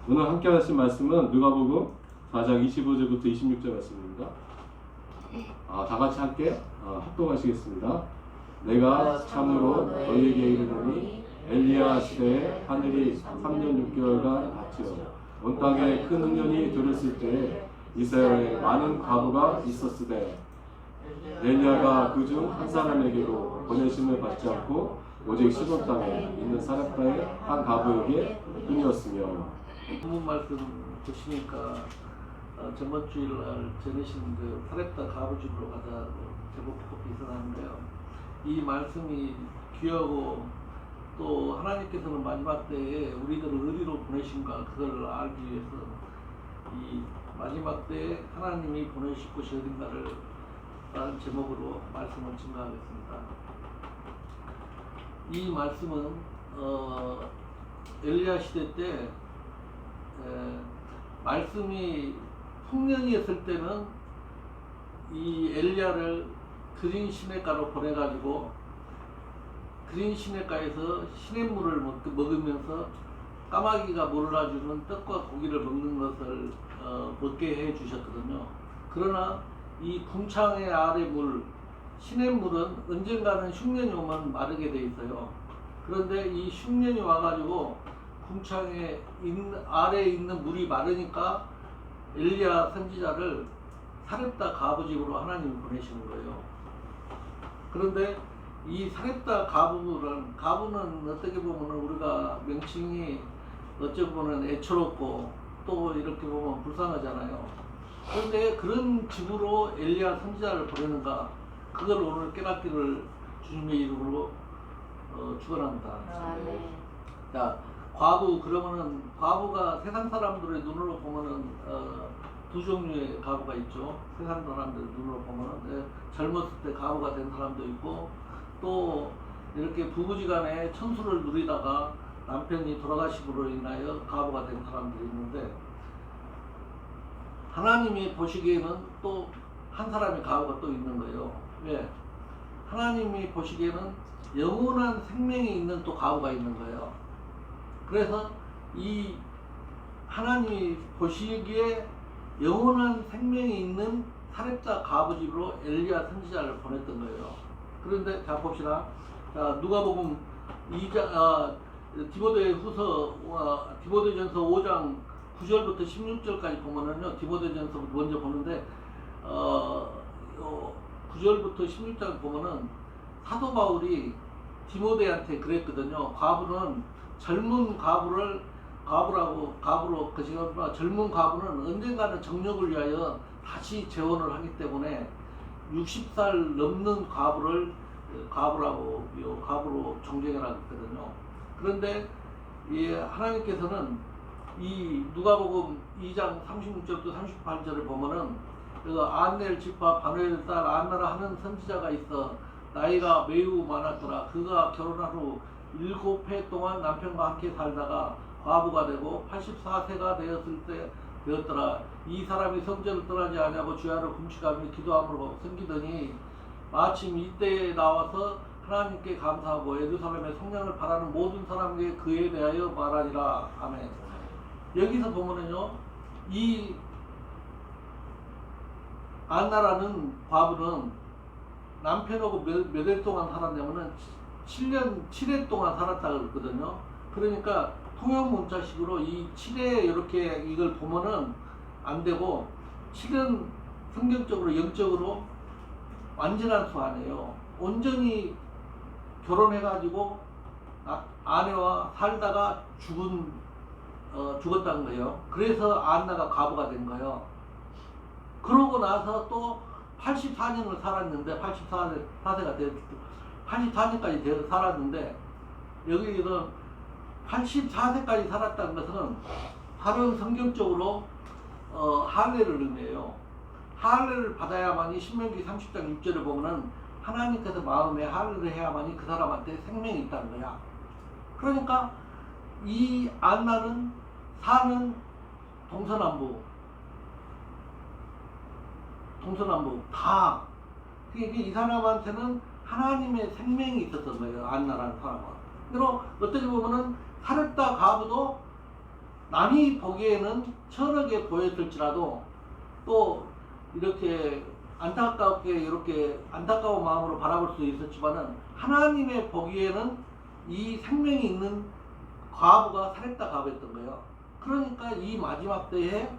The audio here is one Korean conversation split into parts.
오늘 함께 하실 말씀은 누가복음 4장 25절부터 26절 말씀입니다. 다 같이 함께 합독하시겠습니다. 내가 참으로 너희에게 이르노니 엘리야 시대에 하늘이 3년 6개월간 닫히어 온 땅에 큰 흥년이 들었을 때에 이스라엘에 많은 과부가 있었으되 엘리야가 그중 한 사람에게도 보내심을 받지 않고 오직 시돈 땅에 있는 사렙다의 한 과부에게 뿐이었으며. 본문 말씀 보시니까 저번 주일날 전해신 그 사렙다 과부집으로 가자 제목 비슷한데요. 이 말씀이 귀하고 또 하나님께서는 마지막 때에 우리들을 어디로 보내신가 그걸 알기 위해서 이 마지막 때에 하나님이 보내실 곳이 어딘가를 라는 제목으로 말씀을 증거하겠습니다. 이 말씀은 엘리야 시대 때 말씀이 풍년이었을 때는 이 엘리야를 그린 시냇가로 보내가지고 그린 시냇가에서 시냇물을 먹으면서 까마귀가 몰아주는 떡과 고기를 먹는 것을 먹게 해 주셨거든요. 그러나 이 궁창의 아래 물, 시냇물은 언젠가는 흉년이 오면 마르게 돼 있어요. 그런데 이 흉년이 와가지고 궁창의 아래에 있는 물이 마르니까 엘리야 선지자를 사렙다 과부집으로 하나님이 보내시는 거예요. 그런데 이 사렙다 과부는 어떻게 보면 우리가 명칭이 어찌 보면 애처롭고 또 이렇게 보면 불쌍하잖아요. 그런데 그런 집으로 엘리야 선지자를 보내는가, 그걸 오늘 깨닫기를 주님의 이름으로 축원합니다. 네. 자, 과부, 그러면은 과부가 세상 사람들의 눈으로 보면은 두 종류의 과부가 있죠. 세상 사람들 눈으로 보면은 젊었을 때 과부가 된 사람도 있고, 또 이렇게 부부지간에 천수를 누리다가 남편이 돌아가심으로 인하여 과부가 된 사람들이 있는데, 하나님이 보시기에는 또 한 사람의 과부가 또 있는 거예요. 왜? 하나님이 보시기에는 영원한 생명이 있는 또 과부가 있는 거예요. 그래서 이 하나님이 보시기에 영원한 생명이 있는 사렙다 과부집으로 엘리야 선지자를 보냈던 거예요. 그런데 자 봅시다. 자, 누가복음 2장 디모데전서 5장 9절부터 16절까지 보면은요. 디모데전서 먼저 보는데 9절부터 16절 보면은 사도 바울이 디모데한테 그랬거든요. 과부는 젊은 과부로 그시가 젊은 과부는 언젠가는 정력을 위하여 다시 재혼을 하기 때문에 60살 넘는 과부로 정죄해라 했거든요. 그런데 하나님께서는 이 누가복음 2장 36절부터 38절을 보면은 그 안넬 지파 바누엘 딸 안나라 하는 선지자가 있어 나이가 매우 많았더라. 그가 결혼한 후 7해 동안 남편과 함께 살다가 과부가 되고 84세가 되었더라. 이 사람이 성전을 떠나지 아니하고 주야를 금식하며 기도함으로 섬기더니 마침 이때에 나와서 하나님께 감사하고 예루살렘의 성령을 바라는 모든 사람에게 그에 대하여 말하니라. 아멘. 여기서 보면은요, 이 안나라는 과부는 남편하고 몇 해 동안 살았냐면은 7회 동안 살았다고 그랬거든요. 그러니까 통용문자식으로 이 7회 이렇게 이걸 보면은 안 되고, 7은 성경적으로 영적으로 완전한 수 아니에요. 온전히 결혼해가지고 아내와 살다가 죽었다는 거예요. 그래서 안나가 과부가 된 거예요. 그러고 나서 또 84년을 살았는데 84세까지 살았는데, 여기는 84세까지 살았다는 것은 다른 성경적으로 할례를 의미해요. 할례를 받아야만이 신명기 30장 6절을 보면은 하나님께서 마음에 할례를 해야만이 그 사람한테 생명이 있다는 거야. 그러니까 이 안나는 사는 동서남북 다, 그러니까 이 사람한테는 하나님의 생명이 있었던 거예요. 안나라는 사람은. 그리고 어떻게 보면은 사렙다 과부도 남이 보기에는 천하게 보였을지라도 또 이렇게 안타깝게 이렇게 안타까운 마음으로 바라볼 수 있었지만은 하나님의 보기에는 이 생명이 있는 과부가 사렙다 과부였던 거예요. 그러니까 이 마지막 때에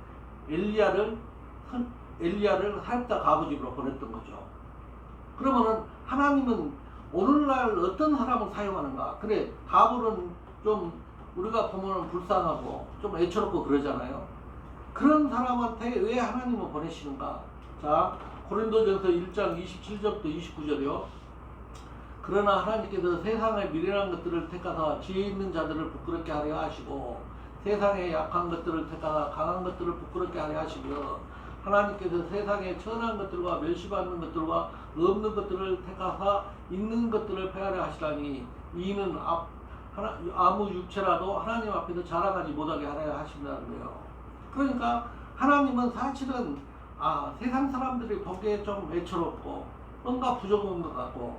엘리야를 사렙다 과부 집으로 보냈던 거죠. 그러면은 하나님은 오늘날 어떤 사람을 사용하는가? 그래, 과부는 좀 우리가 보면 불쌍하고 좀 애처롭고 그러잖아요. 그런 사람한테 왜 하나님은 보내시는가? 자, 고린도전서 1장 27절부터 29절이요. 그러나 하나님께서 세상의 미련한 것들을 택하사 지혜 있는 자들을 부끄럽게 하려 하시고 세상의 약한 것들을 택하사 강한 것들을 부끄럽게 하려 하시며 하나님께서 세상의 천한 것들과 멸시받는 것들과 없는 것들을 택하사 있는 것들을 폐하려 하시라니 이는 아무 육체라도 하나님 앞에서 자랑하지 못하게 하려 하신다는 거예요. 그러니까 하나님은 사실은 세상 사람들이 보기에 좀 애처롭고 뭔가 부족한 것 같고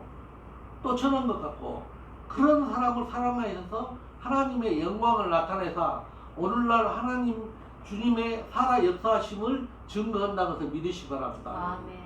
또 천한 것 같고 그런 사람을 사랑하셔서 하나님의 영광을 나타내사 오늘날 하나님 주님의 살아 역사하심을 증거한다는 것을 믿으시기 바랍니다. 아멘.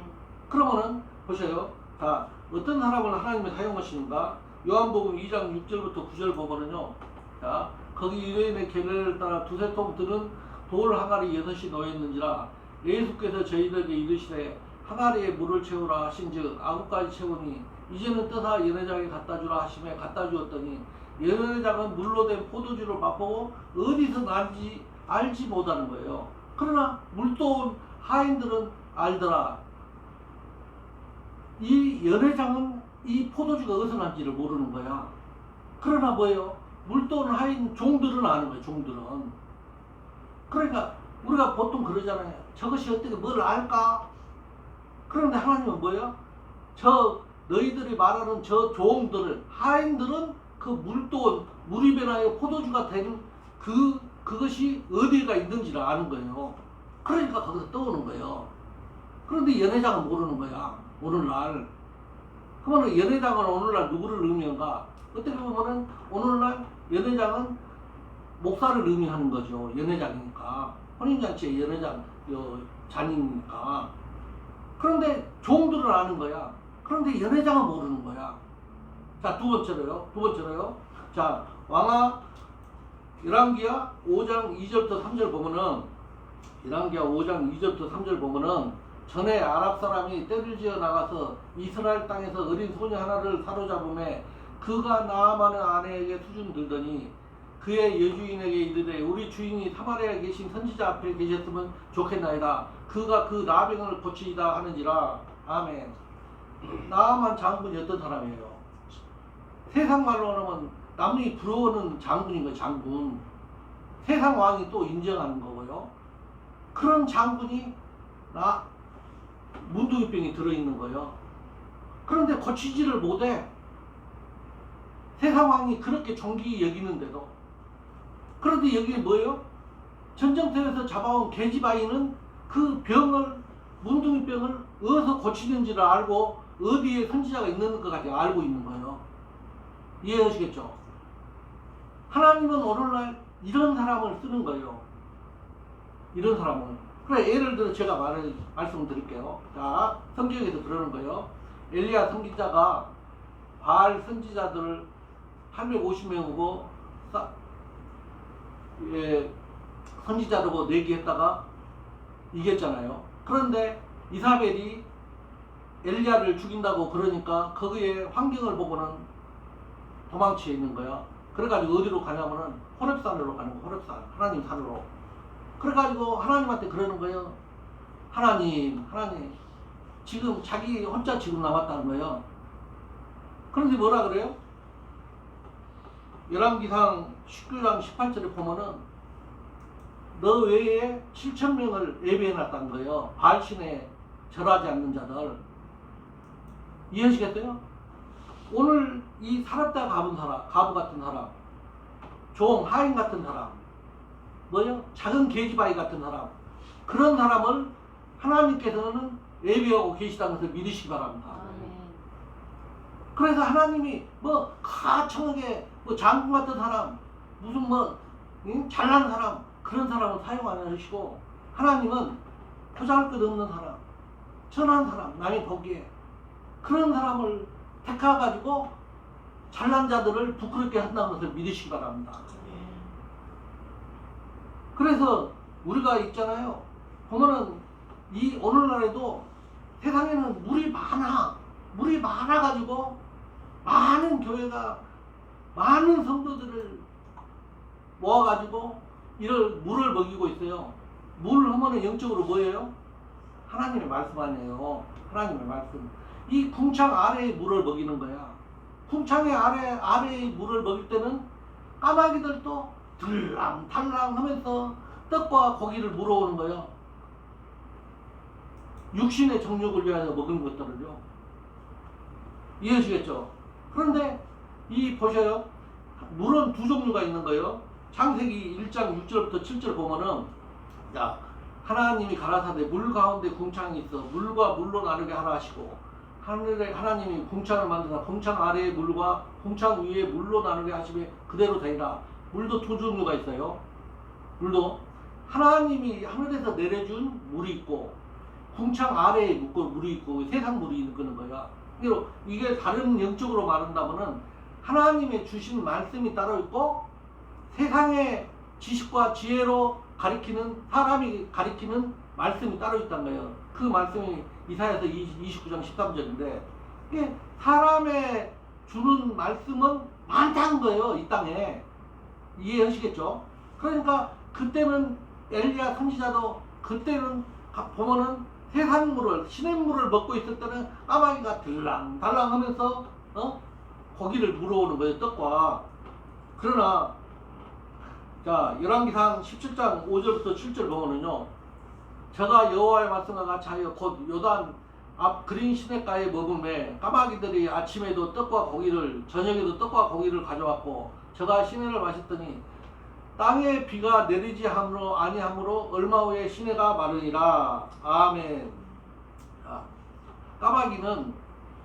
그러면은 보세요. 자, 어떤 사람을 하나님이 사용하시는가? 요한복음 2장 6절부터 9절 보면은요. 자, 거기 유대인의 계례를 따라 두세 통 드는 돌 항아리 6이 놓였는지라 예수께서 저희들에게 이르시되 항아리에 물을 채우라 하신즉 아구까지 채우니 이제는 떠사 연회장에 갖다 주라 하시매 갖다 주었더니 연회장은 물로 된 포도주를 맛보고 어디서 난지 알지 못하는 거예요. 그러나 물도온 하인들은 알더라. 이 연회장은 이 포도주가 어디서 난지를 모르는 거야. 그러나 뭐예요? 물도온 하인 종들은 아는 거예요. 종들은. 그러니까 우리가 보통 그러잖아요. 저것이 어떻게 뭘 알까? 그런데 하나님은 뭐예요? 너희들이 말하는 저 종들을 하인들은 그 물도온 물이 변하여 포도주가 된 그것이 어디가 있는지를 아는 거예요. 그러니까 거기서 떠오는 거예요. 그런데 연회장은 모르는 거야. 오늘날. 그러면 연회장은 오늘날 누구를 의미한가? 어떻게 보면은 오늘날 연회장은 목사를 의미하는 거죠. 연회장이니까. 혼인잔치의 연회장 잔이니까. 그런데 종들은 아는 거야. 그런데 연회장은 모르는 거야. 자, 두 번째로요. 자, 왕하 열왕기하 5장 2절부터 3절 보면은 열왕기하 5장 2절부터 3절 보면은 전에 아랍 사람이 떼를 지어 나가서 이스라엘 땅에서 어린 소녀 하나를 사로잡음에 그가 나아만의 아내에게 수준 들더니 그의 여주인에게 이르되 우리 주인이 사마리아에 계신 선지자 앞에 계셨으면 좋겠나이다. 그가 그 나병을 고치이다 하는지라. 아멘. 나아만 장군이 어떤 사람이에요? 세상 말로 하면 남이 부러워하는 장군인 거예요. 장군. 세상 왕이 또 인정하는 거고요. 그런 장군이 문둥이병이 들어있는 거예요. 그런데 고치지를 못해. 세상 왕이 그렇게 존귀히 여기는데도. 그런데 여기 뭐예요? 전쟁터에서 잡아온 계집아이는 그 문둥이병을 어디서 고치는지를 알고 어디에 선지자가 있는 것까지 알고 있는 거예요. 이해하시겠죠? 하나님은 오늘날 이런 사람을 쓰는 거예요. 이런 사람을. 그래, 예를 들어 제가 말씀드릴게요. 자, 성경에서 그러는 거예요. 엘리야 선지자가 바알 선지자들을 850명이고 선지자라고 내기했다가 이겼잖아요. 그런데 이사벨이 엘리야를 죽인다고 그러니까 거기에 환경을 보고는 도망치에 있는 거야. 그래가지고 어디로 가냐면은 호렙산으로 가는 거. 호렙산, 하나님 산으로. 그래가지고 하나님한테 그러는 거예요. 하나님 지금 자기 혼자 지금 남았다는 거예요. 그런데 뭐라 그래요? 열왕기상 19장 18절에 보면은 너 외에 7,000명을 예배해놨다는 거예요. 바알신에 절하지 않는 자들. 이해하시겠어요? 오늘 이 살았다 가본 사람, 가부 같은 사람, 종, 하인 같은 사람, 뭐요? 작은 계집아이 같은 사람, 그런 사람을 하나님께서는 예배하고 계시다는 것을 믿으시기 바랍니다. 그래서 하나님이 가청하게 장군 같은 사람, 무슨 잘난 사람, 그런 사람은 사용 안 하시고 하나님은 보잘것없는 사람, 천한 사람, 남이 보기에 그런 사람을 택해가지고 잘난 자들을 부끄럽게 한다는 것을 믿으시기 바랍니다. 그래서 우리가 있잖아요. 보면은 이 오늘날에도 세상에는 물이 많아가지고 많은 교회가 많은 성도들을 모아가지고 이를 물을 먹이고 있어요. 물 하면은 영적으로 뭐예요? 하나님의 말씀 아니에요. 하나님의 말씀. 이 궁창 아래의 물을 먹이는 거야. 궁창의 아래의 물을 먹일 때는 까마귀들도 들랑달랑 하면서 떡과 고기를 물어오는 거예요. 육신의 정욕을 위하여 먹은 것들을요. 이해하시겠죠? 그런데 이 보셔요. 물은 두 종류가 있는 거예요. 창세기 1장 6절부터 7절 보면은 자, 하나님이 가라사대 물 가운데 궁창이 있어 물과 물로 나누게 하라 하시고 하늘에 하나님이 궁창을 만드사 궁창 아래의 물과 궁창 위에 물로 나누게 하시면 그대로 되리라. 물도 두 종류가 있어요. 물도 하나님이 하늘에서 내려준 물이 있고 궁창 아래에 물이 있고 세상 물이 있는 거야. 이게 다른 영적으로 말한다면은 하나님의 주신 말씀이 따로 있고 세상의 지식과 지혜로 가리키는 사람이 가리키는 말씀이 따로 있단 거예요. 그 말씀이 이사야서 29장 13절인데 이게 사람의 주는 말씀은 많다는 거예요. 이 땅에. 이해하시겠죠? 그러니까 그때는 엘리야 선지자도 그때는 보면은 세상 물을 시냇물을 먹고 있을 때는 까마귀가 들랑달랑 하면서 고기를 물어오는 거예요. 떡과. 그러나 자 열왕기상 17장 5절부터 7절 보면은요. 저가 여호와의 말씀과 같이 하여 곧 요단 앞 그린 시냇가에 머금매 까마귀들이 아침에도 떡과 고기를 저녁에도 떡과 고기를 가져왔고 저가 시내를 마셨더니 땅에 비가 내리지 함으로 아니함으로 얼마 후에 시내가 마르니라. 아멘. 자, 까마귀는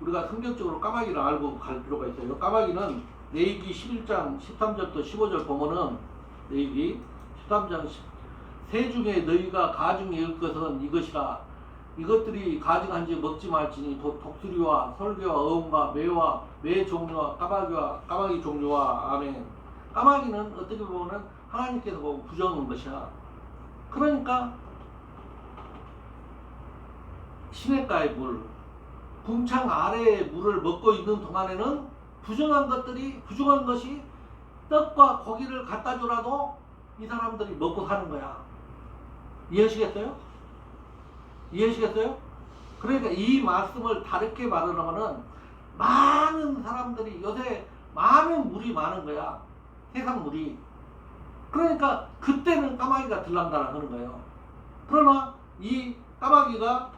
우리가 성경적으로 까마귀를 알고 갈 필요가 있어요. 까마귀는 레위기 11장 13절부터 15절 보면은 레위기 13장 새 중에 너희가 가증히 여길 것은 이것이라. 이것들이 가증한지 먹지 말지니 곧 독수리와 설개와 어음과 매와 매 종류와 까마귀 종류와 아멘. 까마귀는 어떻게 보면 하나님께서 보고 부정한 것이야. 그러니까 시냇가의 물, 궁창 아래의 물을 먹고 있는 동안에는 부정한 것이 떡과 고기를 갖다 주라도 이 사람들이 먹고 사는 거야. 이해하시겠어요? 이해하시겠어요? 그러니까 이 말씀을 다르게 말하려면은 많은 사람들이 요새 많은 물이 많은 거야. 세상 물이. 그러니까 그때는 까마귀가 들랑달랑 하는 거예요. 그러나 이 까마귀가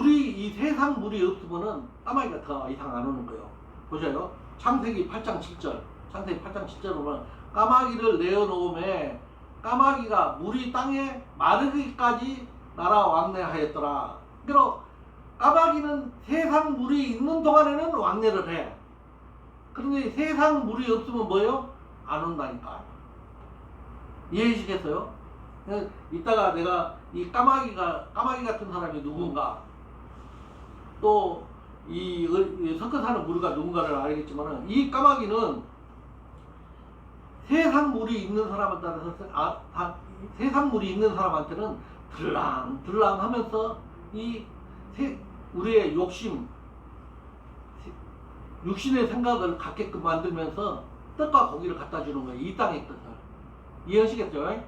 이 세상 물이 없으면은 까마귀가 더 이상 안 오는 거예요. 보세요. 창세기 8장 7절. 창세기 8장 7절 보면 까마귀를 내어놓음에 까마귀가 물이 땅에 마르기까지 날아왕래하였더라. 그러니까 까마귀는 세상 물이 있는 동안에는 왕래를 해. 그런데 세상 물이 없으면 뭐예요? 안 온다니까. 이해하시겠어요? 이따가 내가 이 까마귀 같은 사람이 누군가 또 이 섞어 사는 무리가 누군가를 알겠지만은 이 까마귀는 세상 물이 있는 사람한테는 세상 물이 있는 사람한테는 들랑들랑 하면서 우리의 육신의 생각을 갖게끔 만들면서 떡과 고기를 갖다 주는 거예요. 이 땅의 것을. 이해하시겠죠?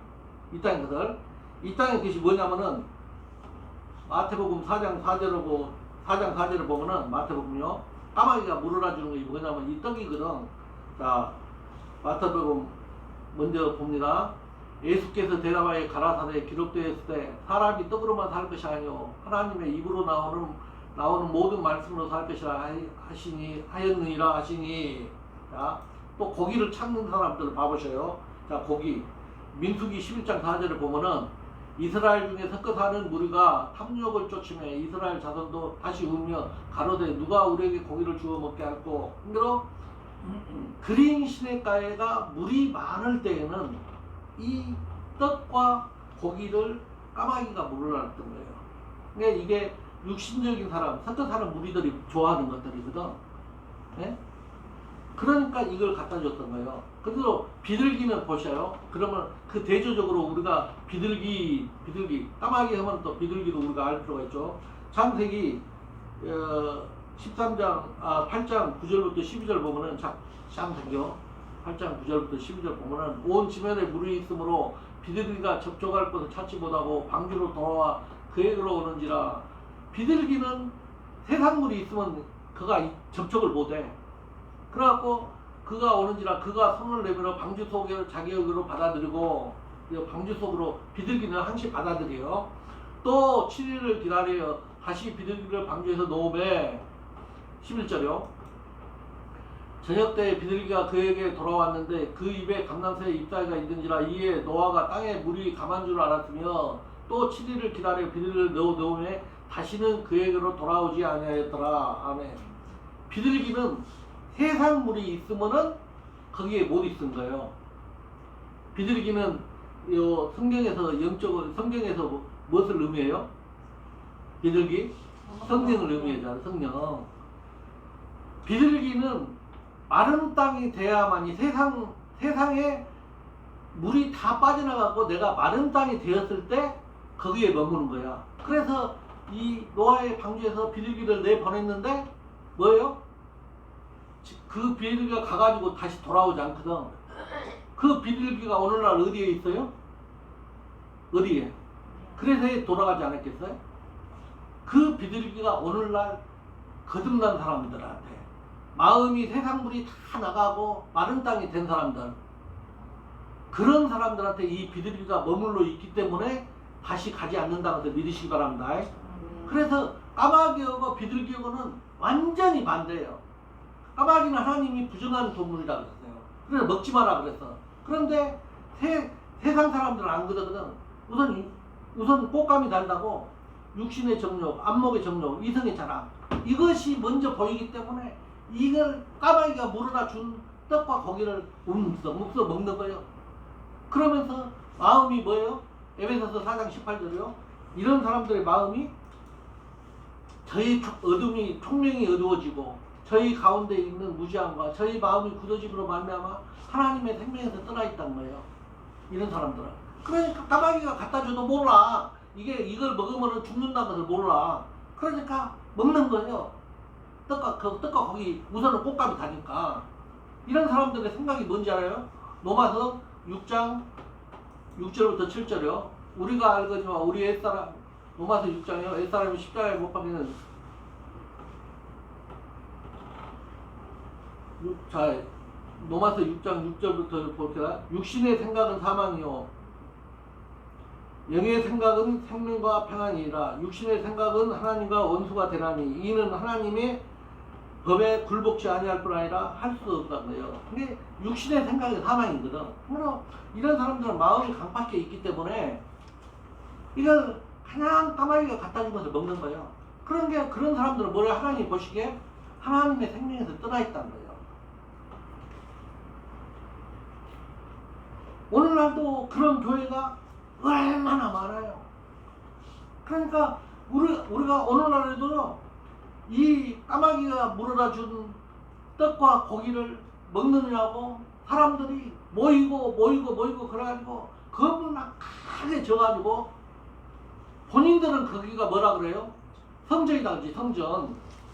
이 땅의 것을. 이 땅의 것이 뭐냐면은 마태복음 4장 4절을 보면은 마태복음요. 까마귀가 물어라 주는 게 뭐냐면 이 떡이거든. 자, 마태복음 먼저 봅니다. 예수께서 대답하여 가라사대 기록되었을 때 사람이 떡으로만 살 것이 아니요 하나님의 입으로 나오는 모든 말씀으로 살 것이라 하였느니라 하시니. 자, 또 고기를 찾는 사람들을 봐보셔요. 자, 고기. 민수기 11장 4절을 보면은 이스라엘 중에 섞어 사는 무리가 탐욕을 쫓으며 이스라엘 자손도 다시 울며 가로되 누가 우리에게 고기를 주어 먹게 할꼬. 그러므로 그린 시냇가에가 물이 많을 때에는 이 떡과 고기를 까마귀가 물어놨던 거예요. 그러니까 이게 육신적인 사람, 선뜻 사는 무리들이 좋아하는 것들이거든. 네? 그러니까 이걸 갖다 줬던 거예요. 그래서 비둘기는 보셔요. 그러면 그 대조적으로 우리가 비둘기, 까마귀 하면 또 비둘기도 우리가 알 필요가 있죠. 창세기 8장 9절부터 12절 보면은 창세기요. 8장 9절부터 12절 보면은 온 지면에 물이 있으므로 비둘기가 접촉할 것을 찾지 못하고 방주로 돌아와 그에게로 오는지라. 비둘기는 세상 물이 있으면 그가 접촉을 못해. 그래갖고 그가 오는지라 그가 손을 내밀어 방주 속에 자기에게로 받아들이고 방주 속으로 비둘기는 항시 받아들여요. 또 7일을 기다려 다시 비둘기를 방주에서 놓으매. 11절이요. 저녁 때 비둘기가 그에게 돌아왔는데 그 입에 감람새의 잎사귀가 있는지라. 이에 노아가 땅에 물이 감한 줄 알았으며 또 7일을 기다려 비둘기를 넣으매 다시는 그에게로 돌아오지 아니하였더라. 아멘. 비둘기는 세상 물이 있으면은 거기에 못 있은 거예요. 비둘기는 요 성경에서 영적으로 성경에서 무엇을 의미해요? 비둘기? 성령을 의미하잖아요. 성령. 비둘기는 마른 땅이 돼야만이 세상에 물이 다 빠져나가고 내가 마른 땅이 되었을 때 거기에 머무는 거야. 그래서 이 노아의 방주에서 비둘기를 내보냈는데 뭐예요? 그 비둘기가 가가지고 다시 돌아오지 않거든. 그 비둘기가 오늘날 어디에 있어요? 어디에? 그래서 돌아가지 않았겠어요? 그 비둘기가 오늘날 거듭난 사람들한테 마음이 세상물이 다 나가고 마른 땅이 된 사람들, 그런 사람들한테 이 비둘기가 머물러 있기 때문에 다시 가지 않는다는 것을 믿으시기 바랍니다. 그래서 까마귀하고 비둘기하고는 완전히 반대예요. 까마귀는 하나님이 부정한 동물이라고 했어요. 그래서 먹지 마라 그랬어. 그런데 세상 사람들은 안 그러거든. 우선 꽃감이 달다고 육신의 정욕, 안목의 정욕, 이성의 자랑, 이것이 먼저 보이기 때문에 이걸 까마귀가 물어다 준 떡과 고기를 묵서 먹는 거예요. 그러면서 마음이 뭐예요? 에베소서 4장 18절이요. 이런 사람들의 마음이 저희 어둠이 총명이 어두워지고 저희 가운데 있는 무지함과 저희 마음이 굳어짐으로 말미암아 하나님의 생명에서 떠나 있단 거예요. 이런 사람들은. 그러니까 까마귀가 갖다 줘도 몰라. 이걸 먹으면 죽는다는 것을 몰라. 그러니까 먹는 거예요. 떡과 고기, 우선은 꽃감이 다니까. 이런 사람들의 생각이 뭔지 알아요? 로마서 6장 6절부터 7절이요. 우리가 알거니와 우리 옛사람, 로마서 6장이요. 옛사람이 십자가에 못 박히는, 자, 로마서 6장 6절부터 볼게요. 육신의 생각은 사망이요 영의 생각은 생명과 평안이라. 육신의 생각은 하나님과 원수가 되나니 이는 하나님의 법에 굴복지 아니할 뿐 아니라 할 수 없다는 거예요. 근데 육신의 생각이 사망이거든. 그래서 이런 사람들은 마음이 강팍해 있기 때문에 이걸 그냥 까마귀가 갖다 준 것을 먹는 거예요. 그런 사람들은 뭐래? 하나님 보시기에 하나님의 생명에서 떠나 있다는 거예요. 오늘날도 그런 교회가 얼마나 많아요. 그러니까 우리가 오늘날에도 이 까마귀가 물어다 준 떡과 고기를 먹느냐고 사람들이 모이고 그래가지고 겁나게 져가지고 본인들은 거기가 뭐라 그래요? 성전이다 그러지.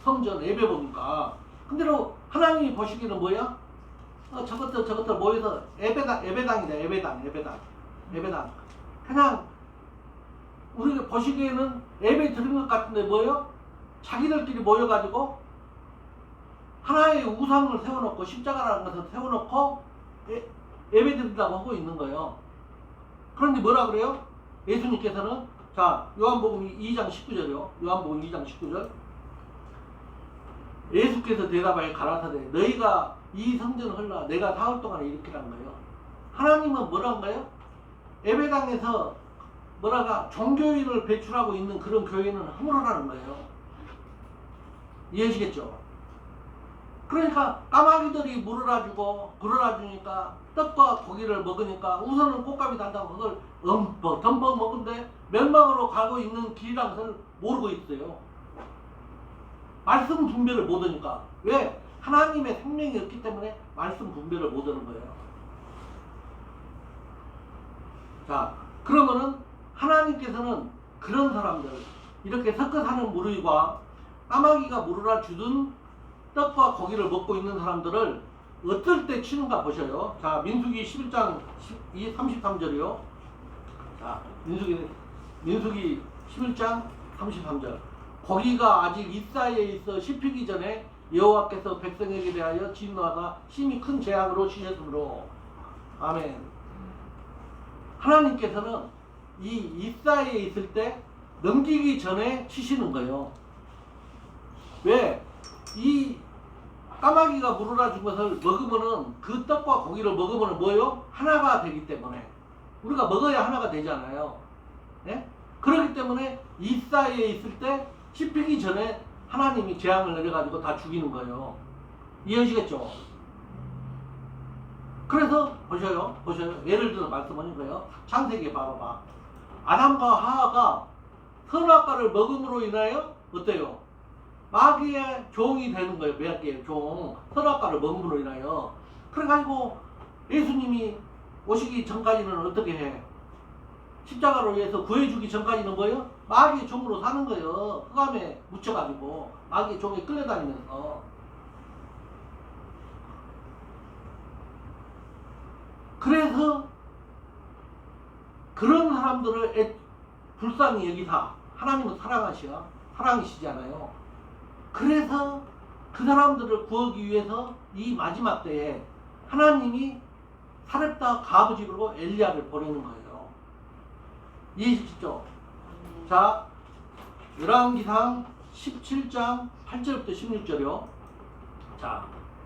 성전 예배 보니까. 근데로 하나님이 보시기는 뭐야? 저것들 모여서 예배당이다. 예배당. 그냥 우리가 보시기에는 예배 드린 것 같은데 뭐예요? 자기들끼리 모여가지고 하나의 우상을 세워놓고 십자가라는 것을 세워놓고 예배 드린다고 하고 있는 거예요. 그런데 뭐라 그래요? 예수님께서는 자 요한복음 2장 19절이요. 요한복음 2장 19절. 예수께서 대답하여 가라사대 너희가 이 성전을 헐라 내가 사흘 동안에 일으키라는 거예요. 하나님은 뭐라는 거예요? 예배당에서 뭐라가 종교인을 배출하고 있는 그런 교회는 허물어라는 거예요. 이해하시겠죠? 그러니까 까마귀들이 물을 놔주고 물을 놔주니까 떡과 고기를 먹으니까 우선은 꽃감이 단다고 그걸 덤벙 먹은데 멸망으로 가고 있는 길이란 것을 모르고 있어요. 말씀 분별을 못하니까. 왜? 하나님의 생명이 없기 때문에 말씀 분별을 못하는 거예요. 자, 그러면은 하나님께서는 그런 사람들, 이렇게 섞어 사는 무리와 까마귀가 물으라 주던 떡과 고기를 먹고 있는 사람들을 어떨 때 치는가 보셔요. 자, 민수기 11장 33절이요. 자, 민수기 11장 33절. 고기가 아직 이사이에 있어 씹히기 전에 여호와께서 백성에게 대하여 진노하다 심히 큰 재앙으로 치셨으므로. 아멘. 하나님께서는 이 이사이에 있을 때 넘기기 전에 치시는 거예요. 왜? 이 까마귀가 물어라 준 것을 먹으면은 그 떡과 고기를 먹으면은 뭐요? 하나가 되기 때문에 우리가 먹어야 하나가 되잖아요. 예? 그렇기 때문에 이 사이에 있을 때 씹히기 전에 하나님이 재앙을 내려가지고 다 죽이는 거예요. 이해하시겠죠? 그래서 보셔요. 예를 들어 말씀하는 거예요. 창세기에 봐봐. 아담과 하하가 선악과를 먹음으로 인하여 어때요? 마귀의 종이 되는 거예요. 마귀의 종. 선악과를 먹음으로 인하여. 그래가지고 예수님이 오시기 전까지는 어떻게 해? 십자가로 위해서 구해주기 전까지는 뭐예요? 마귀의 종으로 사는 거예요. 흑암에 묻혀가지고 마귀의 종에 끌려다니면서. 그래서 그런 사람들을 불쌍히 여기사 하나님은 사랑이시잖아요. 그래서 그 사람들을 구하기 위해서 이 마지막 때에 하나님이 사렙다 가부 집으로 엘리야를 보내는 거예요. 이해하시죠? 자, 열왕기상 17장 8절부터 16절이요. 자,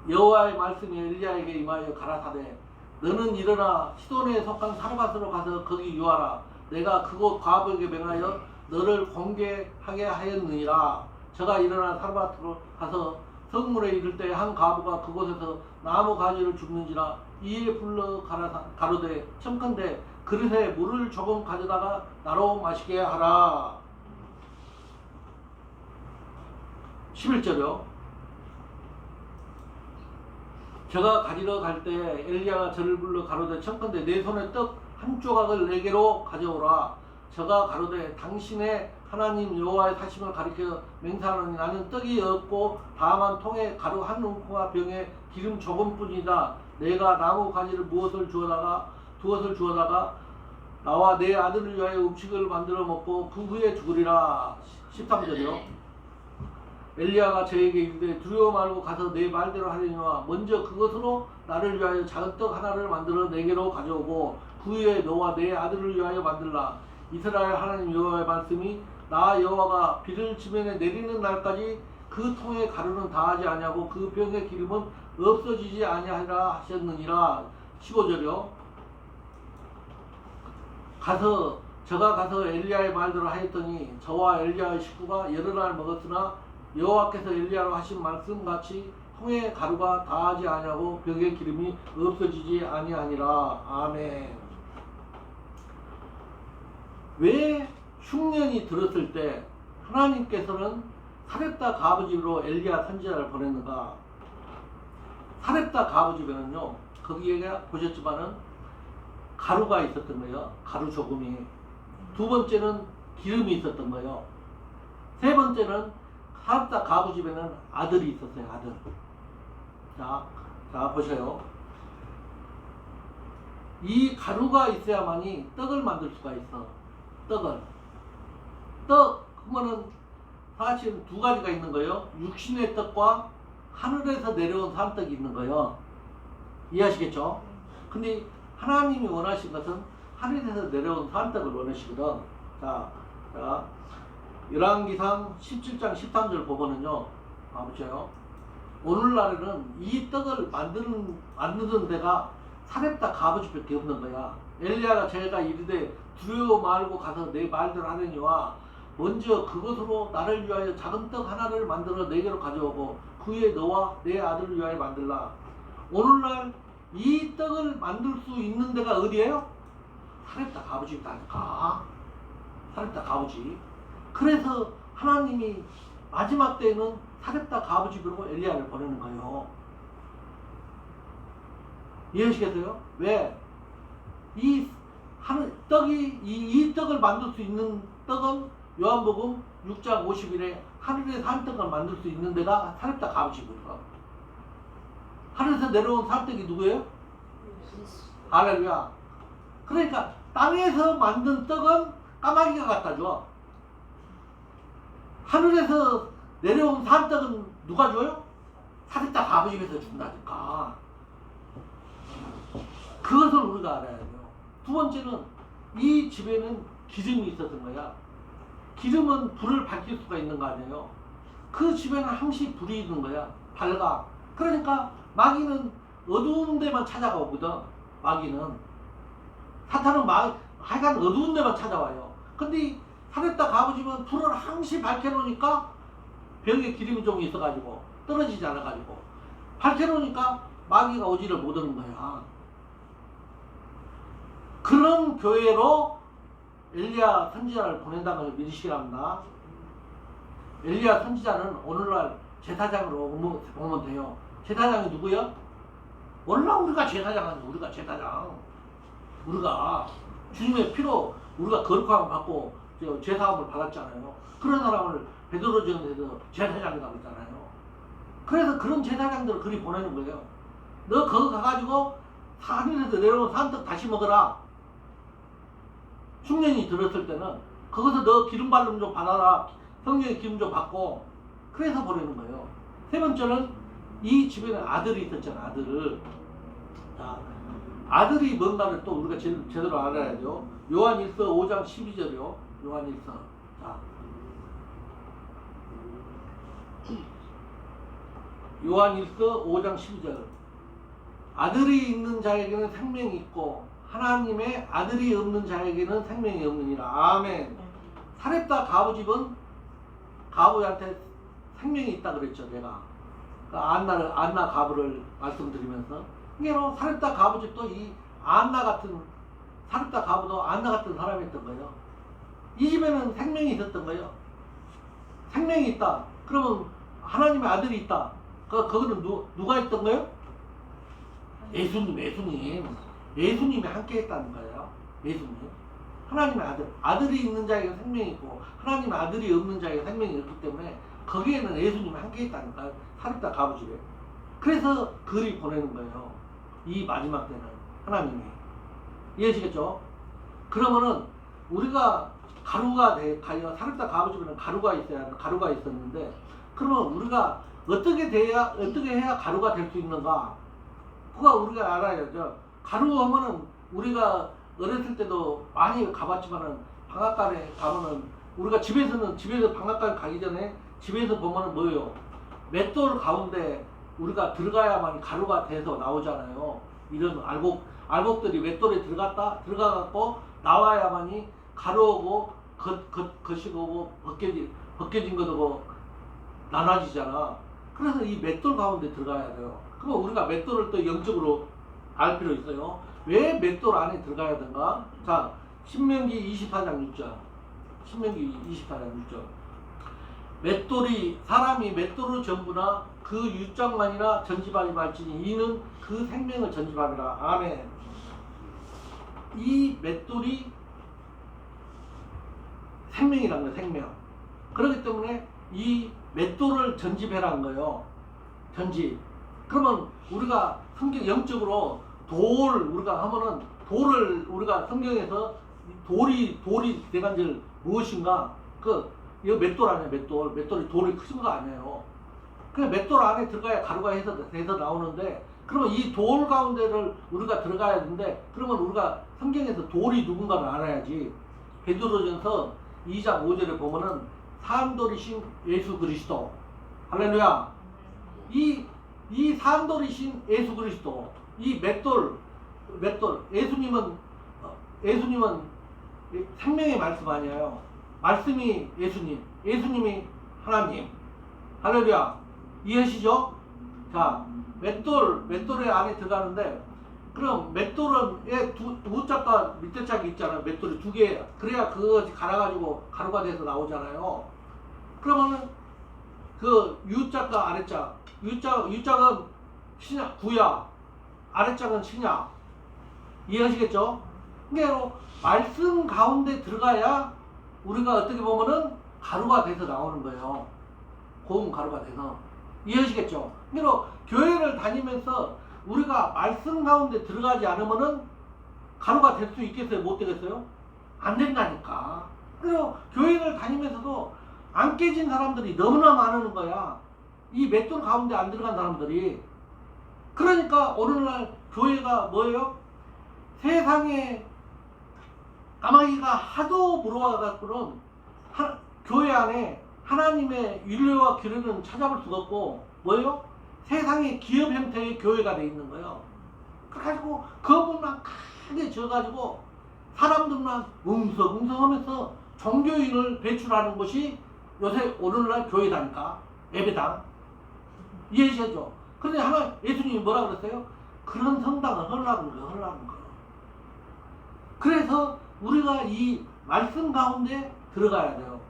여호와의 말씀이 엘리야에게 임하여 가라사대 너는 일어나 시돈에 속한 사르밧으로 가서 거기 유하라. 내가 그곳 과부에게 명하여 너를 공개하게 하였느니라. 저가 일어나 사르밧으로 가서 성문에 이를 때 한 과부가 그곳에서 나무 가지를 줍는지라. 이에 불러 가로되 청컨대 그릇에 물을 조금 가져다가 나로 마시게 하라. 11절이요. 저가 가지러 갈 때 엘리야가 저를 불러 가로되 청컨대 내 손에 떡 한 조각을 내게로 가져오라. 저가 가로되 당신의 하나님 여호와의 사심을 가리켜 맹세하노니 나는 떡이 없고 다만 통에 가루 한 움큼과 병에 기름 조금뿐이다. 내가 나무 가지를 무엇을 주어다가 나와 내 아들을 위하여 음식을 만들어 먹고 그 후에 죽으리라. 13절이요. 엘리야가 저에게 이르되 두려워 말고 가서 내 말대로 하려니와 먼저 그것으로 나를 위하여 작은 떡 하나를 만들어 내게로 가져오고 그 후에 너와 내 아들을 위하여 만들라. 이스라엘 하나님 여호와의 말씀이 나 여호와가 비를 지면에 내리는 날까지 그 통에 가루는 다하지 아니하고 그 병의 기름은 없어지지 아니하리라 하셨느니라. 15절이요. 저가 가서 엘리야의 말대로 하였더니 저와 엘리야의 식구가 여러 날 먹었으나 여호와께서 엘리야로 하신 말씀같이 통에 가루가 다하지 아니하고 벽의 기름이 없어지지 아니하니라. 아멘. 왜 흉년이 들었을 때 하나님께서는 사렙다 가부집으로 엘리야 선지자를 보냈는가? 사렙다 가부집에는요, 거기에 보셨지만은 가루가 있었던 거예요. 가루 조금이. 두 번째는 기름이 있었던 거예요. 세 번째는 사렙다 가부집에는 아들이 있었어요. 아들. 자 보세요. 이 가루가 있어야만이 떡을 만들 수가 있어. 떡 그러면은 사실 두 가지가 있는 거예요. 육신의 떡과 하늘에서 내려온 산떡이 있는 거예요. 이해하시겠죠? 근데 하나님이 원하신 것은 하늘에서 내려온 산떡을 원하시거든. 자 열왕기상 17장 13절 보면은요. 보세요. 오늘날에는 이 떡을 만드는 데가 사렙다 가부집밖에 없는 거야. 엘리야가 제가 이르되 두려워 말고 가서 내 말대로 하려니와 먼저 그것으로 나를 위하여 작은 떡 하나를 만들어 내게로 가져오고 그 후에 너와 내 아들을 위하여 만들라. 오늘날 이 떡을 만들 수 있는 데가 어디예요? 사렙다 가부집이다니까. 사렙다 가부집. 그래서 하나님이 마지막 때에는 사렙다 가부집으로 엘리야를 보내는 거예요. 이해하시겠어요? 왜? 이 떡을 만들 수 있는 떡은 요한복음 6장 50일에 하늘에서 한 떡을 만들 수 있는 데가 사렙다 가부집이에요. 하늘에서 내려온 산떡이 누구예요? 할렐루야. 그러니까 땅에서 만든 떡은 까마귀가 갖다 줘. 하늘에서 내려온 산떡은 누가 줘요? 사렙다 가부집에서 준다니까. 그것을 우리가 알아야 돼요. 두 번째는 이 집에는 기름이 있었던 거야. 기름은 불을 밝힐 수가 있는 거 아니에요. 그 집에는 항시 불이 있는 거야. 밝아. 그러니까 마귀는 어두운 데만 찾아가거든. 마귀는. 사탄은 하여간 어두운 데만 찾아와요. 근데 사렙다 가부집은 불을 항시 밝혀놓으니까 벽에 기름이 좀 있어가지고 떨어지지 않아가지고 밝혀놓으니까 마귀가 오지를 못하는 거야. 그런 교회로 엘리야 선지자를 보낸다는 걸 믿으시기 바랍니다. 엘리야 선지자는 오늘날 제사장으로 보면 돼요. 제사장이 누구야? 몰라. 우리가 제사장 아니야. 우리가 제사장. 우리가 주님의 피로 우리가 거룩함을 받고 제사함을 받았잖아요. 그런 사람을 베드로전에서 제사장이라고 했잖아요. 그래서 그런 제사장들을 그리 보내는 거예요. 너 거기 가가지고 하늘에서 내려온 산떡 다시 먹어라. 흉년이 들었을 때는 거기서 너 기름 발름 좀 받아라. 성령의 기름 좀 받고. 그래서 보내는 거예요. 세 번째는 이 집에는 아들이 있었잖아. 아들. 자, 아들이 뭔가를 또 우리가 제대로 알아야죠. 요한일서 5장 12절이요. 요한일서. 자, 요한일서 5장 12절. 아들이 있는 자에게는 생명이 있고 하나님의 아들이 없는 자에게는 생명이 없느니라. 아멘. 사렙다 가부집은 가부한테 생명이 있다 그랬죠. 내가 안나 가부를 말씀드리면서 이게로 사렙다 가부집도 이 안나 같은 사렙다 가부도 안나 같은 사람이었던 거예요. 이 집에는 생명이 있었던 거예요. 생명이 있다. 그러면 하나님의 아들이 있다. 거기는 누가 있던 거예요? 예수님이 함께 했다는 거예요. 예수님. 하나님의 아들이 있는 자에게 생명이 있고 하나님의 아들이 없는 자에게 생명이 없기 때문에 거기에는 예수님이 함께 했다는 거예요. 사렙다 가부집에. 그래서 글이 보내는 거예요. 이 마지막 때는 하나님이. 이해하시겠죠? 그러면은 우리가 가루가 가요. 사렙다 가부집에는 가루가 있었는데 그러면 우리가 어떻게 해야 가루가 될 수 있는가? 그거 우리가 알아야죠. 가루 하면은 우리가 어렸을 때도 많이 가봤지만은 방앗간에 가면은 우리가 집에서 방앗간 가기 전에 집에서 보면은 뭐예요? 맷돌 가운데 우리가 들어가야만 가루가 돼서 나오잖아요. 이런 알곡들이 맷돌에 들어가갖고 나와야만이 가루하고 거시고 벗겨진 것하고 나눠지잖아. 그래서 이 맷돌 가운데 들어가야 돼요. 그럼 우리가 맷돌을 또 영적으로 알 필요 있어요. 왜 맷돌 안에 들어가야 되는가? 자, 신명기 24장 6절. 신명기 24장 6절. 사람이 맷돌을 전부나 그 육장만이나 전집하지 말지니 이는 그 생명을 전집하리라. 아멘. 이 맷돌이 생명이란 거예요. 생명. 그렇기 때문에 이 맷돌을 전집해라는 거예요. 전집. 그러면 우리가 성경 영적으로 우리가 하면은 돌을 우리가 성경에서 돌이 대간절 무엇인가? 이거 맷돌 아니에요. 맷돌이 돌이 크신 거 아니에요. 그 맷돌 안에 들어가야 가루가 돼서 나오는데 그러면 이 돌 가운데를 우리가 들어가야 되는데 그러면 우리가 성경에서 돌이 누군가를 알아야지. 베드로전서 2장 5절에 보면은 사암돌이신 예수 그리스도. 할렐루야. 이 사암돌이신 예수 그리스도. 이 맷돌. 예수님은 생명의 말씀 아니에요. 말씀이 예수님이 하나님. 할렐루야. 이해하시죠? 자, 맷돌의 안에 들어가는데, 그럼 맷돌은 두 짝과 밑에 짝이 있잖아요. 맷돌이 두 개. 그래야 그거 갈아가지고 가루가 돼서 나오잖아요. 그러면은 그 U짝과 아래짝, U짝은 구야, 아래짝은 신야. 이해하시겠죠? 그러니까 말씀 가운데 들어가야 우리가 어떻게 보면은 가루가 돼서 나오는 거예요. 고운 가루가 돼서. 이해하시겠죠? 그러니까 교회를 다니면서 우리가 말씀 가운데 들어가지 않으면은 가루가 될 수 있겠어요? 못 되겠어요? 안 된다니까. 그리고 교회를 다니면서도 안 깨진 사람들이 너무나 많은 거야. 이 맷돌 가운데 안 들어간 사람들이. 그러니까 오늘날 교회가 뭐예요? 세상에 까마귀가 하도 물어와갖고는 교회 안에 하나님의 윤례와 규례는 찾아볼 수가 없고 뭐예요? 세상의 기업 형태의 교회가 돼 있는 거예요. 그래가지고 그것만 크게 져가지고 사람들만 웅성웅성하면서 종교인을 배출하는 것이 요새 오늘날 교회다니까. 예배당. 이해하시죠? 그런데 하나 예수님이 뭐라 그랬어요? 그런 성당을 하려는 거예요. 그래서 우리가 이 말씀 가운데 들어가야 돼요.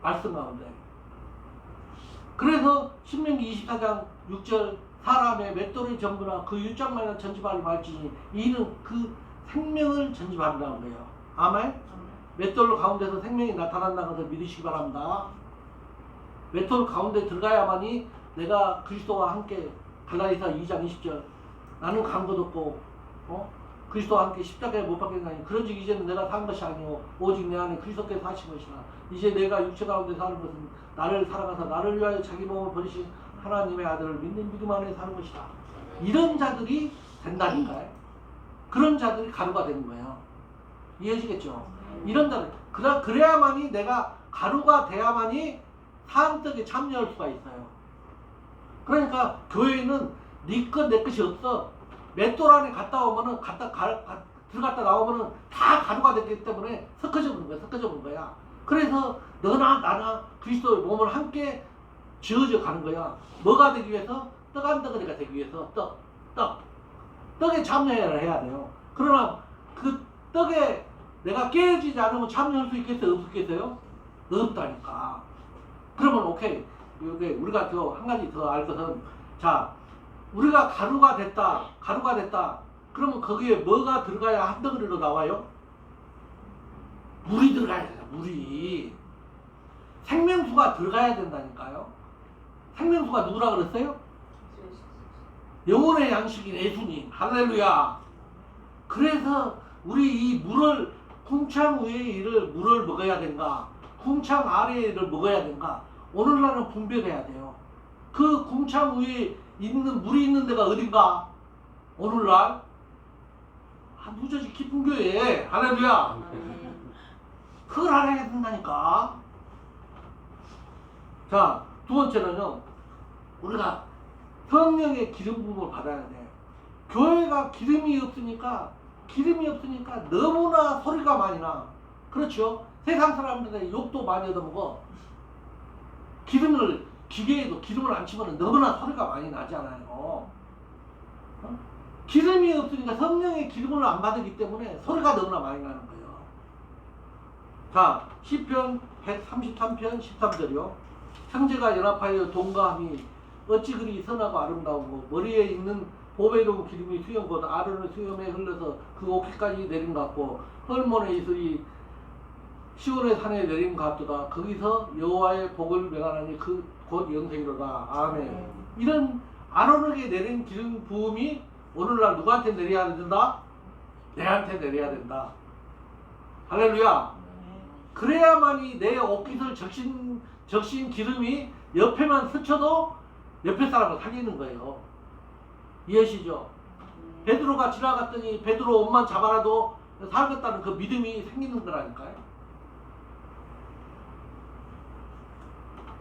말씀 가운데. 그래서 신명기 24장 6절 사람의 맷돌의 전부나 그 유짝만한 전집하리 말지니 이는 그 생명을 전집한다는 거예요. 아멘? 맷돌 가운데서 생명이 나타난다는 것을 믿으시기 바랍니다. 맷돌 가운데 들어가야만이 내가 그리스도와 함께 갈라디아서 2장 20절 나는 간 것 없고 그리스도와 함께 십자가에 못 박혔나니 그런즉 이제는 내가 산 것이 아니오 오직 내 안에 그리스도께서 하신 것이라. 이제 내가 육체 가운데 사는 것은 나를 살아가서 나를 위하여 자기 몸을 버리신 하나님의 아들을 믿는 믿음 안에 사는 것이다. 이런 자들이 된다니까요. 그런 자들이 가루가 되는 거예요. 이해하시겠죠? 이런 자들 그래야만이 내가 가루가 돼야만이 사람들에게 참여할 수가 있어요. 그러니까 교회는 네 것 내 것이 없어. 맷돌 안에 갔다 오면은 들어갔다 나오면은 다 가루가 됐기 때문에 섞어져 버린 거야. 그래서 너나 나나 그리스도의 몸을 함께 지어져 가는 거야. 뭐가 되기 위해서? 떡 한 덩어리가 되기 위해서 떡에 참여해야 돼요. 그러나 그 떡에 내가 깨어지지 않으면 참여할 수 있겠어요? 없겠어요? 없다니까. 그러면 오케이. 우리가 또 한 가지 더 알 것은 자 우리가 가루가 됐다. 그러면 거기에 뭐가 들어가야 한 덩어리로 나와요? 물이 들어가야 돼요. 물이. 생명수가 들어가야 된다니까요. 생명수가 누구라 그랬어요? 영혼의 양식인 예수님. 할렐루야. 그래서 우리 이 물을 궁창 위에 이를 물을 먹어야 된가? 궁창 아래에 이를 먹어야 된가? 오늘날은 분별해야 돼요. 그 궁창 위에 있는 물이 있는 데가 어딘가? 오늘날 무저지 깊은 교회. 할렐루야. 그걸 알아야 된다니까. 자, 두 번째는요. 우리가 성령의 기름 부음을 받아야 돼. 교회가 기름이 없으니까 너무나 소리가 많이 나. 그렇죠? 세상 사람들의 욕도 많이 얻어먹어. 기계에도 기름을 안 치면 너무나 소리가 많이 나잖아요. 기름이 없으니까 성령의 기름을 안 받기 때문에 소리가 너무나 많이 나는 거예요. 자, 시편 133편 13절이요. 형제가 연합하여 동거함이 어찌 그리 선하고 아름다우고 머리에 있는 보배로운 기름이 수염 곧 아론의 수염에 흘러서 그 옷깃까지 내린 것 같고 헐몬의 이슬이 시온의 산에 내린 것 같도다. 거기서 여호와의 복을 명하나니 그 곧 영생이로다. 아멘. 이런 아론에게 내린 기름 부음이 오늘날 누구한테 내려야 된다? 내한테 내려야 된다. 할렐루야. 그래야만이 내 옷깃을 적신 기름이 옆에만 스쳐도 옆에 사람을 살리는 거예요. 이해하시죠? 베드로가 지나갔더니 베드로 옷만 잡아라도 살겠다는 그 믿음이 생기는 거라니까요.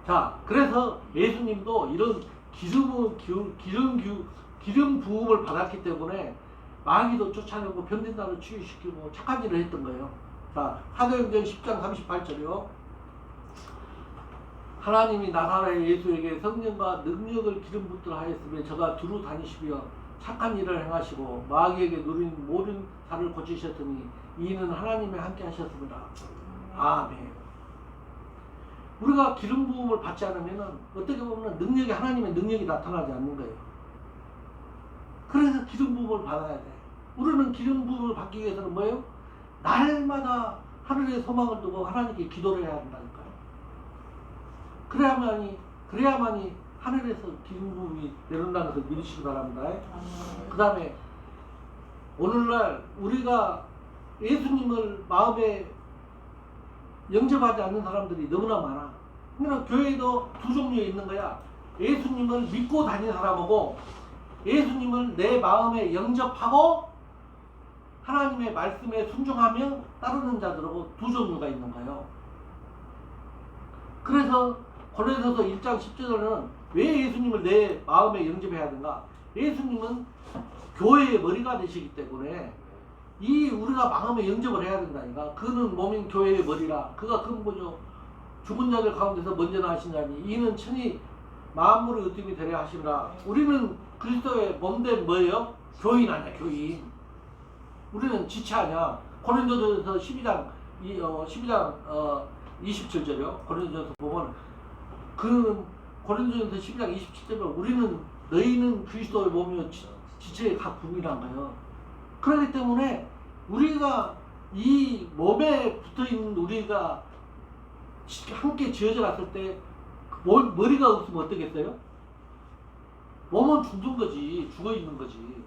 자, 그래서 예수님도 이런 기름 부음을 받았기 때문에 마귀도 쫓아내고 병든 자를 치유시키고 착한 일을 했던 거예요. 자, 사도행전 10장 38절이요. 하나님이 나사렛 예수에게 성령과 능력을 기름 붓도록 하였으며 저가 두루 다니시며 착한 일을 행하시고 마귀에게 누린 모든 살을 고치셨더니 이는 하나님이 함께 하셨습니다. 아멘. 우리가 기름 부음을 받지 않으면은 어떻게 보면 능력이 하나님의 능력이 나타나지 않는 거예요. 그래서 기름 부음을 받아야 돼. 우리는 기름 부음을 받기 위해서는 뭐예요? 날마다 하늘의 소망을 두고 하나님께 기도를 해야 한다니까요. 그래야만이 하늘에서 기름 부음이 내려온다는 것을 믿으시기 바랍니다. 그 다음에 오늘날 우리가 예수님을 마음에 영접하지 않는 사람들이 너무나 많아. 그러니까 교회도 두 종류에 있는 거야. 예수님을 믿고 다니는 사람하고 예수님을 내 마음에 영접하고 하나님의 말씀에 순종하며 따르는 자들하고 두 종류가 있는 거예요. 그래서 고린도서 1장 10절에는 왜 예수님을 내 마음에 영접해야 하는가? 예수님은 교회의 머리가 되시기 때문에 이 우리가 마음에 영접을 해야 된다니까. 그는 몸인 교회의 머리라. 그가 근본이요 죽은 자들 가운데서 먼저 나신 자니 이는 천이 만물의 으뜸이 되려 하시니라. 우리는 그리스도의 몸된 뭐예요? 교인 아니야, 교인. 우리는 지체 아니야. 고린도전서 12장 27절이요. 고린도전서 보면 그는 고린도전서 12장 27절에 우리는 너희는 그리스도의 몸이요 지체의 각 부분이란 거예요. 그렇기 때문에 우리가 이 몸에 붙어있는 우리가 함께 지어져 갔을 때 머리가 없으면 어떻겠어요? 몸은 죽는 거지, 죽어 있는 거지.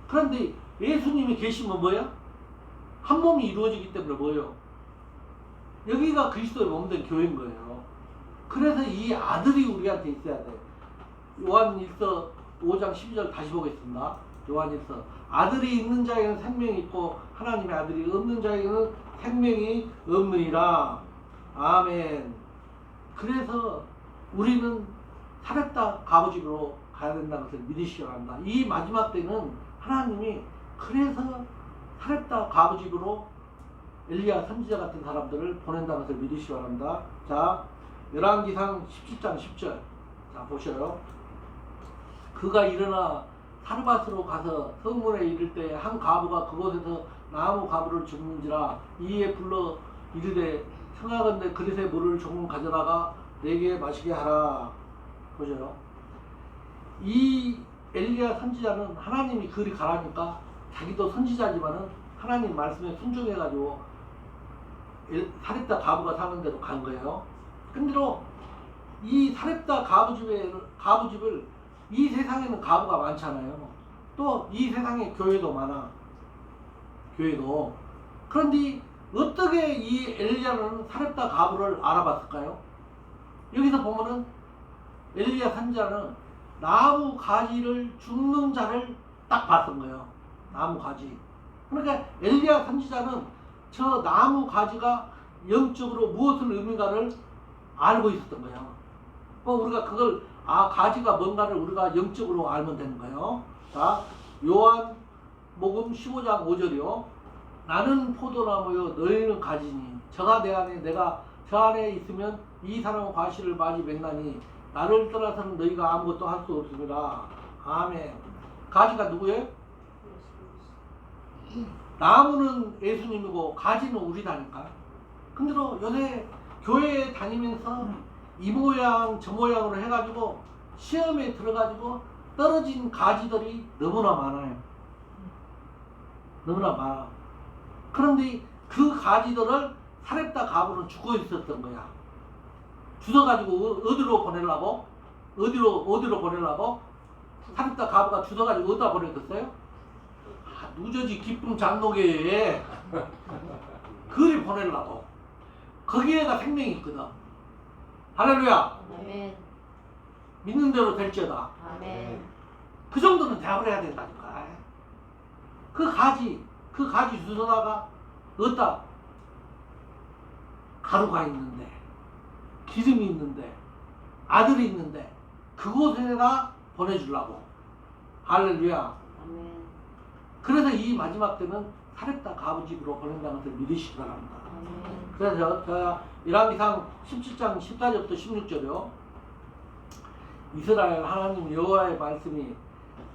그런데 예수님이 계시면 뭐야? 한 몸이 이루어지기 때문에 뭐예요? 여기가 그리스도의 몸된 교회인 거예요. 그래서 이 아들이 우리한테 있어야 돼. 요한일서 5장 12절 다시 보겠습니다. 요한일서 아들이 있는 자에게는 생명이 있고 하나님의 아들이 없는 자에게는 생명이 없느니라. 아멘. 그래서 우리는 살았다 가부집으로 가야 된다는 것을 믿으시기 바랍니다. 이 마지막 때는 하나님이 그래서 살았다 가부집으로 엘리야 선지자 같은 사람들을 보낸다는 것을 믿으시기 바랍니다. 자, 열왕기상 17장 10절. 자, 보셔요. 그가 일어나 사르밧으로 가서 성문에 이를 때 한 과부가 그곳에서 나무 가부를 줍는지라. 이에 불러 이르되 청하건대 그릇에 물을 조금 가져다가 내게 마시게 하라. 보셔요. 이 엘리야 선지자는 하나님이 그리 가라니까 자기도 선지자지만은 하나님 말씀에 순종해가지고 사렙다 가부가 사는 데로 간 거예요. 근데로 이 사렙다 가부집을 이 세상에는 가부가 많잖아요. 또 이 세상에 교회도 많아. 교회도. 그런데 어떻게 이 엘리야는 사렙다 가부를 알아봤을까요? 여기서 보면은 엘리야 선지자는 나무 가지를 줍는 자를 딱 봤던 거예요. 나무 가지. 그러니까 엘리야 선지자는 저 나무 가지가 영적으로 무엇을 의미가를 알고 있었던 거예요. 우리가 그걸 가지가 뭔가를 우리가 영적으로 알면 되는 거예요. 자, 요한복음 15장 5절이요. 나는 포도나무요 너희는 가지니 저가 내 안에 내가 저 안에 있으면 이 사람은 과실을 많이 맺나니 나를 떠나서는 너희가 아무것도 할 수 없습니다. 아멘. 가지가 누구예요? 나무는 예수님이고 가지는 우리다니까. 근데도 요새 교회에 다니면서 이 모양 저 모양으로 해가지고 시험에 들어가지고 떨어진 가지들이 너무나 많아요. 너무나 많아. 그런데 그 가지들을 사렙다 가부는 죽어 있었던 거야. 주워가지고 어디로 보내려고? 어디로 보내려고? 사렙다 가부가 주워가지고 어디다 보내겠어요? 누저지 기쁨 장로교회에 그리 보내려고. 거기에가 생명이 있거든. 할렐루야. 아멘. 믿는 대로 될지어다. 아멘. 그 정도는 대답을 해야 된다니까. 그 가지 주워다가 어디다 가루가 있는데 기름이 있는데 아들이 있는데 그곳에다 보내주려고. 할렐루야. 아멘. 그래서 이 마지막 때는 사렙다 가부집으로 보낸다는 것을 믿으시기 바랍니다. 아멘. 그래서 제가 열왕기상 17장 14절부터 16절이요. 이스라엘 하나님 여호와의 말씀이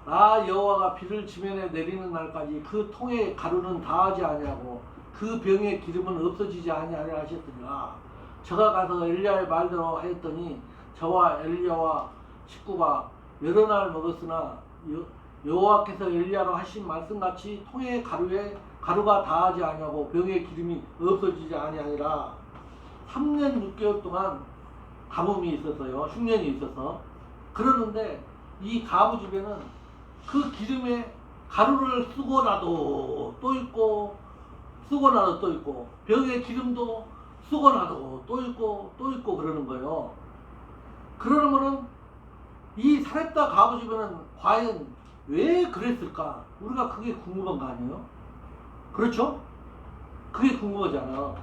나 여호와가 비를 지면에 내리는 날까지 그 통에 가루는 다하지 아니하고 그 병의 기름은 없어지지 아니하리라 하셨더니라. 저가 가서 엘리야의 말대로 하였더니 저와 엘리야와 식구가 여러 날 먹었으나 여호와께서 엘리야로 하신 말씀같이 통에 가루가 다하지 아니하고 병의 기름이 없어지지 아니하니라. 3년 6개월 동안 가뭄이 있었어요. 흉년이 있어서. 그러는데 이 가부 집에는 그 기름에 가루를 쓰고나도 또 있고 쓰고나도 또 있고 병의 기름도 쓰고나도 또 있고 그러는 거예요. 그러면은 이 사렙다 가부 집에는 과연 왜 그랬을까? 우리가 그게 궁금한 거 아니에요? 그렇죠? 그게 궁금하잖아.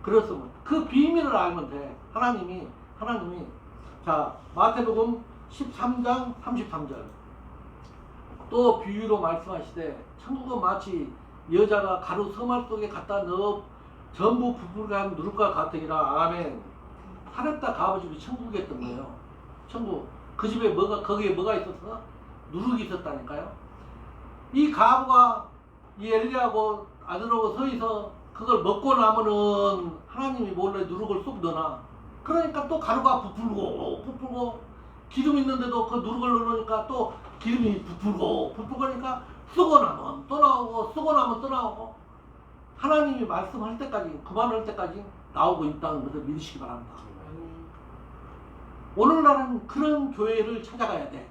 그렇으면 그 비밀을 알면 돼. 하나님이 자 마태복음 13장 33절 또 비유로 말씀하시되 천국은 마치 여자가 가루 서말 속에 갖다 넣어 전부 부풀게 하면 누를 것 같으니라. 아멘. 사렙다 가부 집이 천국이었던 거예요. 천국. 그 집에 거기에 뭐가 있었어? 누룩이 있었다니까요. 이 가부가 이 엘리야하고 아들하고 서서 그걸 먹고 나면은 하나님이 몰래 누룩을 쏙 넣어놔. 그러니까 또 가루가 부풀고 기름 있는데도 그 누룩을 넣으니까 또 기름이 부풀고 그러니까 쓰고 나면 또 나오고 쓰고 나면 또 나오고 하나님이 말씀할 때까지 그만할 때까지 나오고 있다는 것을 믿으시기 바랍니다. 오늘날은 그런 교회를 찾아가야 돼.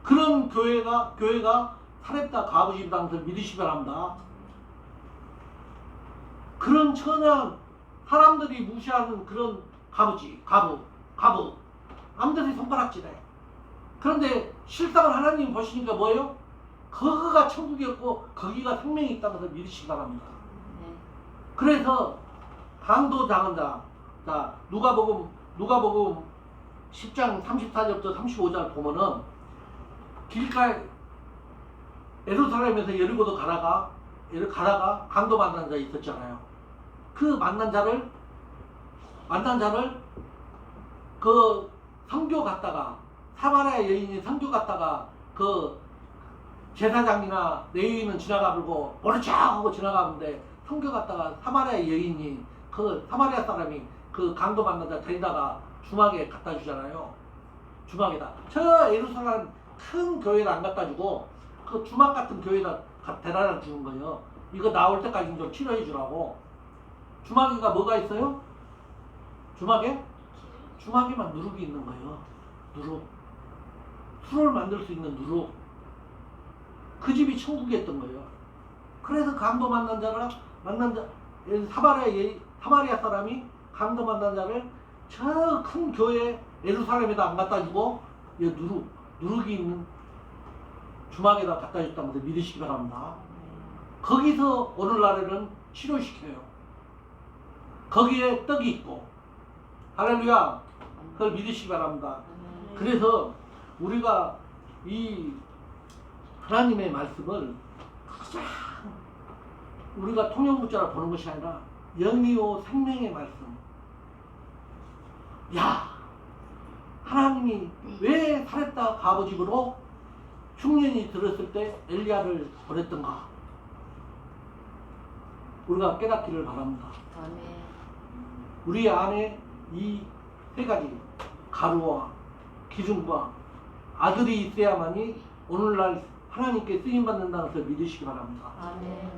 그런 교회가 사렙다 가부집이라는 것을 믿으시기 바랍니다. 그런 천한 사람들이 무시하는 그런 가부 남들이 손가락질해. 그런데 실상을 하나님이 보시니까 뭐예요? 거기가 천국이었고 거기가 생명이 있다는 것을 믿으시기 바랍니다. 그래서 강도 당한 자 누가복음 10장 34절부터 35절 보면은 길가에 예루살렘에서 여리고도 가다가 강도 만난 자 있었잖아요. 그 만난 자를 그 선교 갔다가 사마리아 여인이 선교 갔다가 그 제사장이나 레위인은 지나가고 모르죠 하고 지나가는데 선교 갔다가 사마리아 여인이 그 사마리아 사람이 그 강도 만난 자 데리다가 주막에 갖다 주잖아요. 주막에다 저 예루살렘 큰 교회를 안 갖다 주고 그 주막 같은 교회에다 데려다 주는 거예요. 이거 나올 때까지 좀 치료해 주라고. 주막에가 뭐가 있어요? 주막에만 누룩이 있는 거예요. 누룩. 술을 만들 수 있는 누룩. 그 집이 천국이었던 거예요. 그래서 강도 만난 자 사마리아 사람이 강도 만난 자를 저 큰 교회 예루살렘에다 안 갖다 주고 누룩이 있는 주막에다 갖다 줬다는 것을 믿으시기 바랍니다. 거기서 오늘날에는 치료시켜요. 거기에 떡이 있고 할렐루야. 그걸 믿으시기 바랍니다. 그래서 우리가 이 하나님의 말씀을 가장 우리가 통용문자로 보는 것이 아니라 영이요 생명의 말씀. 야, 하나님이 왜 사렙다 가부집으로 흉년이 들었을 때 엘리야를 보냈던가? 우리가 깨닫기를 바랍니다. 아멘. 우리 안에 이 세 가지 가루와 기름과 아들이 있어야만이 오늘날 하나님께 쓰임 받는다는 것을 믿으시기 바랍니다. 아멘.